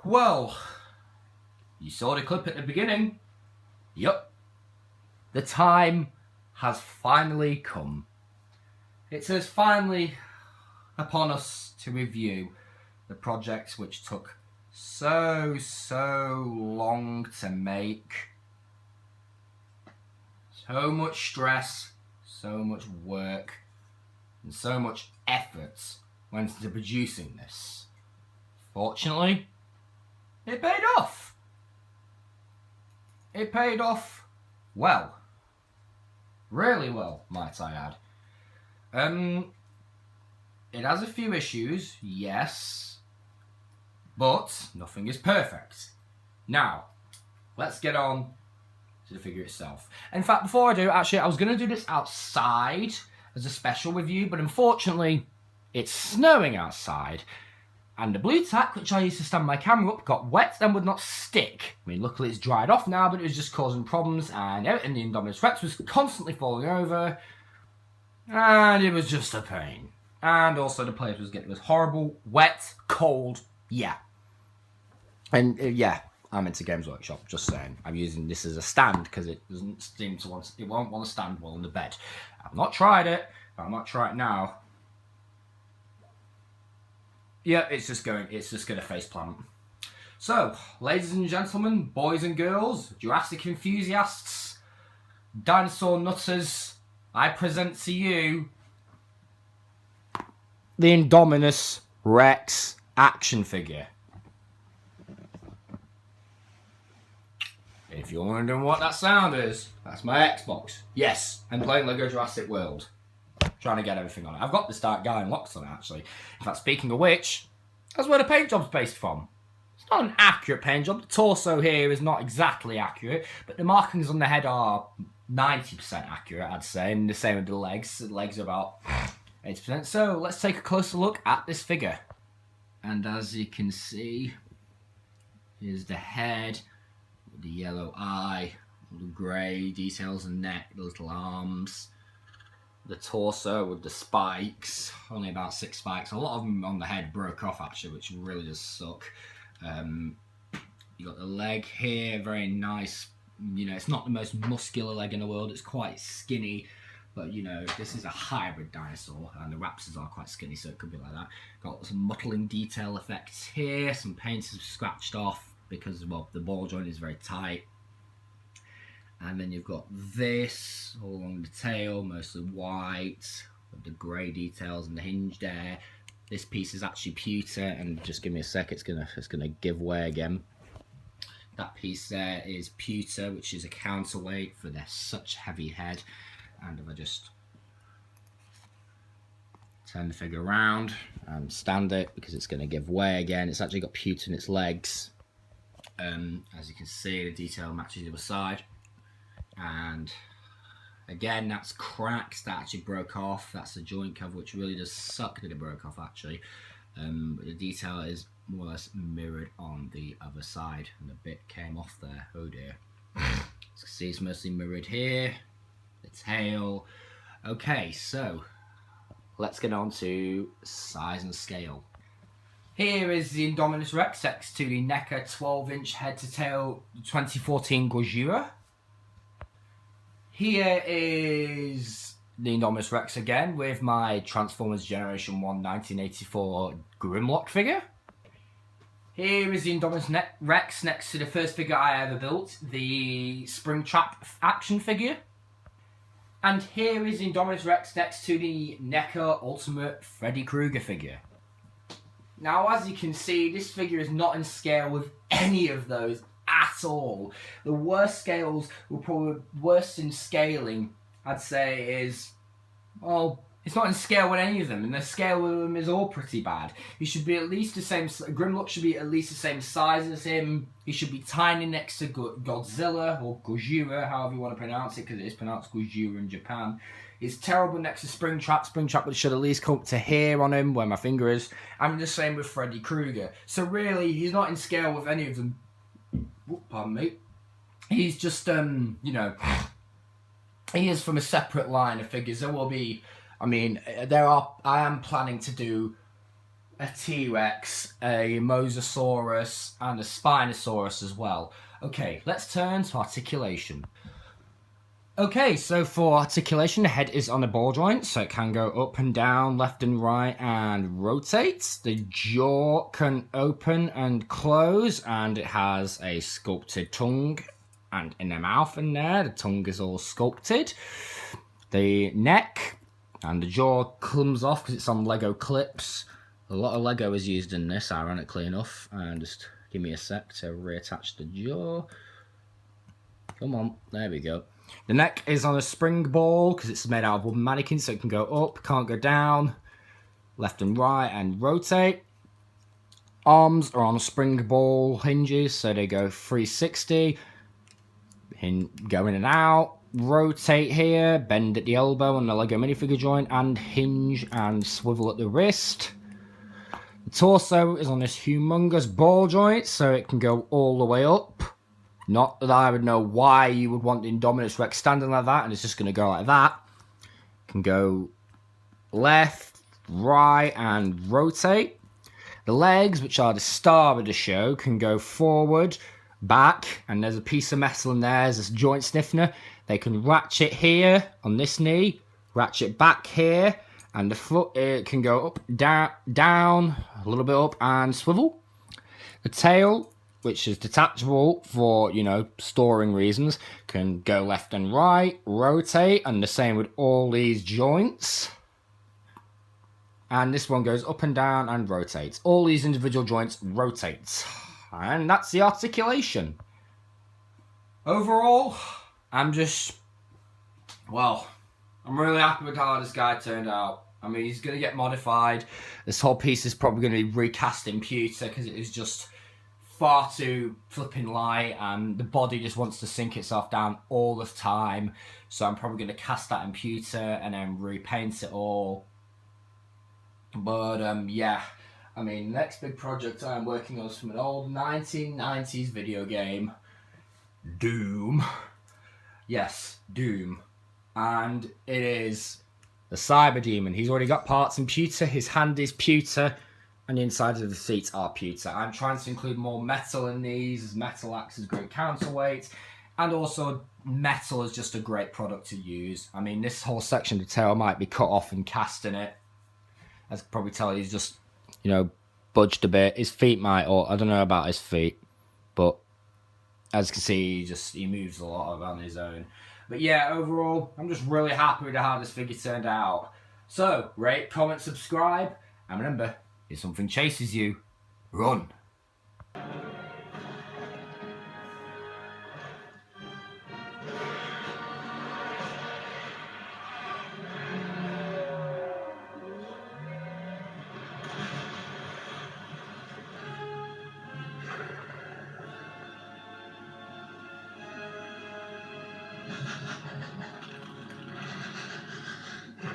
Well, you saw the clip at the beginning. Yup. The time has finally come. It is finally upon us to review the projects which took so long to make. So much stress, so much work, and so much effort went into producing this. Fortunately, it paid off. It paid off well. Really well, might I add. It has a few issues, yes, but nothing is perfect. Now, let's get on to the figure itself. In fact, before I do, actually, I was going to do this outside as a special review, but unfortunately, it's snowing outside. And the blue tack, which I used to stand my camera up, got wet and would not stick. I mean, luckily it's dried off now, but it was just causing problems, and everything in the INDOMINUS REX was constantly falling over, and it was just a pain. And also the place was horrible, wet, cold, yeah. And yeah, I'm into Games Workshop, just saying. I'm using this as a stand because it doesn't seem to want, it won't want to stand well on the bed. I've not tried it, but I might try it now. Yeah, it's just going to faceplant. So, ladies and gentlemen, boys and girls, Jurassic enthusiasts, dinosaur nutters, I present to you the INDOMINUS REX action figure. If you're wondering what that sound is, that's my Xbox. Yes, I'm playing LEGO Jurassic World. Trying to get everything on it. I've got this Dark Guy unlocked on it, actually. In fact, speaking of which, that's where the paint job's based from. It's not an accurate paint job. The torso here is not exactly accurate, but the markings on the head are 90% accurate, I'd say, and the same with the legs. The legs are about 80%. So, let's take a closer look at this figure. And as you can see, here's the head, with the yellow eye, the grey details on the neck, the little arms. The torso with the spikes, only about 6 spikes. A lot of them on the head broke off actually, which really does suck. You got the leg here, very nice. You know, it's not the most muscular leg in the world. It's quite skinny, but you know, this is a hybrid dinosaur, and the raptors are quite skinny, so it could be like that. Got some muttling detail effects here. Some paint is scratched off because, well, the ball joint is very tight. And then you've got this all along the tail, mostly white, with the grey details and the hinge there. This piece is actually pewter, and just give me a sec, it's gonna give way again. That piece there is pewter, which is a counterweight for their such heavy head. And if I just turn the figure around and stand it, because it's gonna give way again, it's actually got pewter in its legs. As you can see, the detail matches the other side. And again, that's cracked, that actually broke off. That's the joint cover, which really does suck that it broke off actually. But the detail is more or less mirrored on the other side, and the bit came off there. Oh dear. As you can see, it's mostly mirrored here, the tail. Okay, so let's get on to size and scale. Here is the INDOMINUS REX next to the NECA 12-inch head to tail 2014 Gojira. Here is the INDOMINUS REX again with my Transformers Generation 1 1984 Grimlock figure. Here is the INDOMINUS REX next to the first figure I ever built, the Springtrap action figure. And here is the INDOMINUS REX next to the NECA Ultimate Freddy Krueger figure. Now, as you can see, this figure is not in scale with any of those at all. The worst scales, worst in scaling, I'd say, is, well, it's not in scale with any of them, and the scale with them is all pretty bad. He should be at least the same, Grimlock should be at least the same size as him. He should be tiny next to Godzilla, or Gojira, however you want to pronounce it, because it is pronounced Gojira in Japan. He's terrible next to Springtrap. Springtrap should at least come up to here on him, where my finger is. And the same with Freddy Krueger. So really, he's not in scale with any of them. Pardon me. He's just, you know, he is from a separate line of figures. There will be, I mean, I am planning to do a T-Rex, a Mosasaurus, and a Spinosaurus as well. Okay, let's turn to articulation. Okay, so for articulation, the head is on a ball joint, so it can go up and down, left and right, and rotates. The jaw can open and close, and it has a sculpted tongue, and in the mouth in there, the tongue is all sculpted. The neck and the jaw comes off because it's on Lego clips. A lot of Lego is used in this, ironically enough. And just give me a sec to reattach the jaw. Come on, there we go. The neck is on a spring ball because it's made out of wooden mannequin, so it can go up, can't go down, left and right, and rotate. Arms are on spring ball hinges, so they go 360, go in and out. Rotate here, bend at the elbow on the Lego minifigure joint, and hinge and swivel at the wrist. The torso is on this humongous ball joint, so it can go all the way up. Not that I would know why you would want the Indominus Rex standing like that, and it's just going to go like that. Can go left, right, and rotate. The legs, which are the star of the show, can go forward, back, and there's a piece of metal in there, there's a joint stiffener. They can ratchet here on this knee, ratchet back here, and the foot can go up, down, a little bit up, and swivel. The tail, which is detachable for, you know, storing reasons, can go left and right, rotate, and the same with all these joints. And this one goes up and down and rotates. All these individual joints rotate. And that's the articulation. Overall, I'm really happy with how this guy turned out. I mean, he's going to get modified. This whole piece is probably going to be recast in pewter because it is just far too flipping light and the body just wants to sink itself down all the time. So I'm probably going to cast that in pewter and then repaint it all. But yeah, I mean, next big project I'm working on is from an old 1990s video game, Doom. Yes, Doom. And it is the Cyber Demon. He's already got parts in pewter, his hand is pewter, and the inside of the seats are pewter. I'm trying to include more metal in these, as metal acts as great counterweight, and also metal is just a great product to use. I mean, this whole section of the tail might be cut off and cast in it. As you can probably tell, he's just, you know, budged a bit. His feet might, or I don't know about his feet, but as you can see, he moves a lot on his own. But yeah, overall, I'm just really happy with how this figure turned out. So, rate, comment, subscribe, and remember, if something chases you, run.